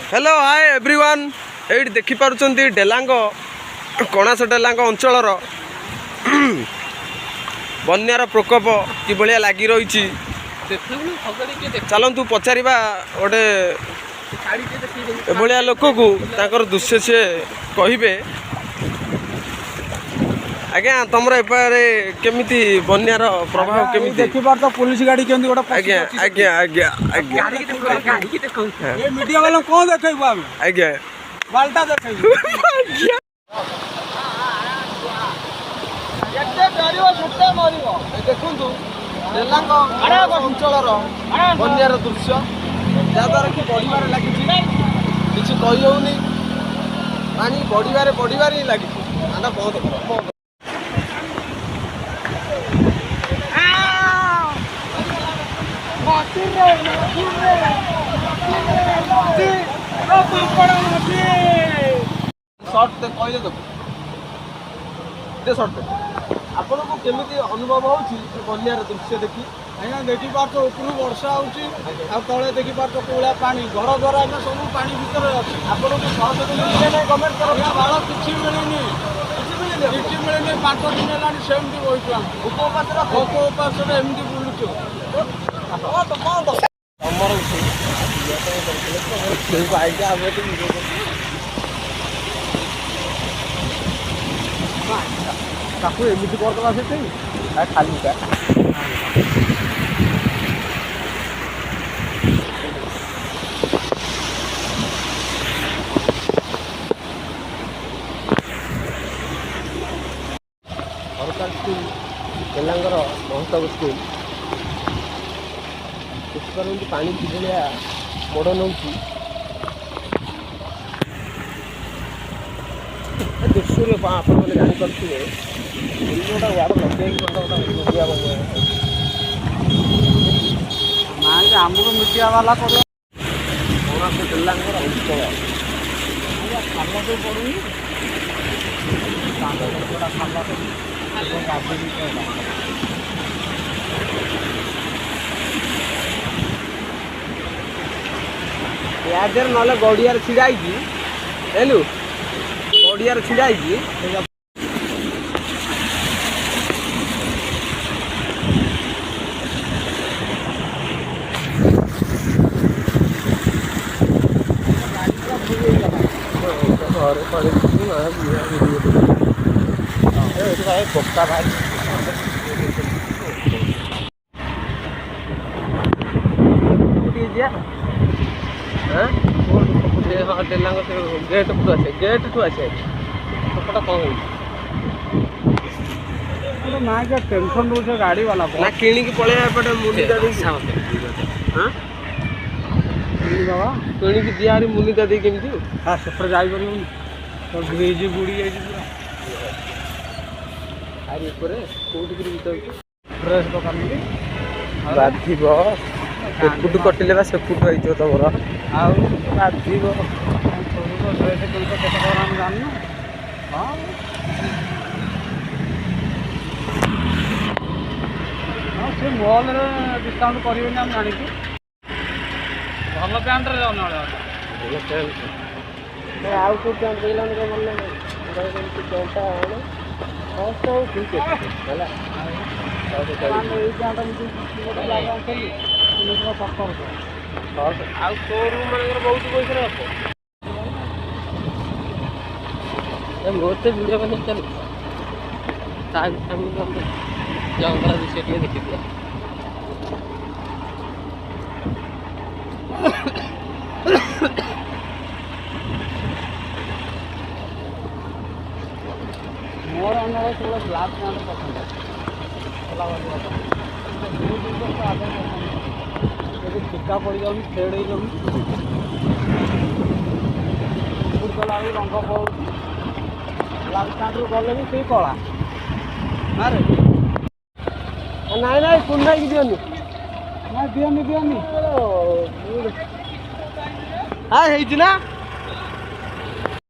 hello hi everyone ये देखिपुंट डेलांग कणास डेलांग अंचल बन्यार प्रकोप कि लगी रही चलतु पचार गोटे एभलिया लोक को ताकर दृश्य सी कहे आज्ञा तुम एपारे केमिति बन्यार प्रभाव केमिति देखिबार तो पुलिस गाड़ी केंदी गोटा आज्ञा आज्ञा आज्ञा आज्ञा ये मीडिया वाला कोन देखैबो आबे आज्ञा बाल्टा देखैबो एते डरियो छुट्टे मरिबो देखंतु डेलांग अंचल बन्यार दृश्य जहाँद्वारा कि बढ़िबार लगी किसी कही होनी पानी बढ़िबार ही लगी आना बहुत कर आपन को केमिति अनुभव होची बन्यार दृश्य देखी आया देखि पार तो ऊपर वर्षा होची आ तळे देखि पार तो कोला पानी घर घर आना सब पानी भीतर अछि आपन को सहयोग मिले नै गवर्नमेंट तरफ बाळ किछि मिलेनी किछि मिलेनी 5 दिन लानी सेमति होइतला उपवास रे एमति बुलुचो हमर आइडिया आबे काकू एमती करदे से खाली का सरकार स्कूल डेलांगर महोत्सव स्कूल पानी किभलिया मोड़ नौ दृश्य आप जानीपे गोटा वार्ड लगे आमको मीडिया वाला कर डेलांगर अंचल खाल तो पड़ूनी यादेर ना गड़ियार छिड़ा हेलु गड़ियार छिड़ा घर पड़े पक्का भाई हाँ डेलांग गेट टू आसे कपड़ा कौन ना क्या टेंशन रोचे गाड़ी वाला ना किणी पड़े एपटे मुनिदा हाँ बाबा किणी दिया मुनिदा दे केमती हाँ सेपटे जापर तो ब्रिज बुड़ी जाए आरे कौटी फ्रेश दुकान बाधिब सेपुटू कटिले बा सेपुटू हो तुम बाधिब ड्रेस केते जानना हाँ हाँ से मॉल डिस्काउंट करेंगे आम जानी भल पैंट जाऊन आउ को पैंट देलान मन पैंटा आने सब ठीक है शोरूम बहुत पैसा मत वीडियो बन चल जंगल दृश्य देखी दिया मोर अन्न सब ब्लाक पैंट पसंद टीका पड़ जाऊँ फेड हो जाऊँ गला रंग पड़ू ब्लाक पैंट रू गले भी कला ना रे नाई नाई कुंडा की दियनी ना दियनी हाँ है ना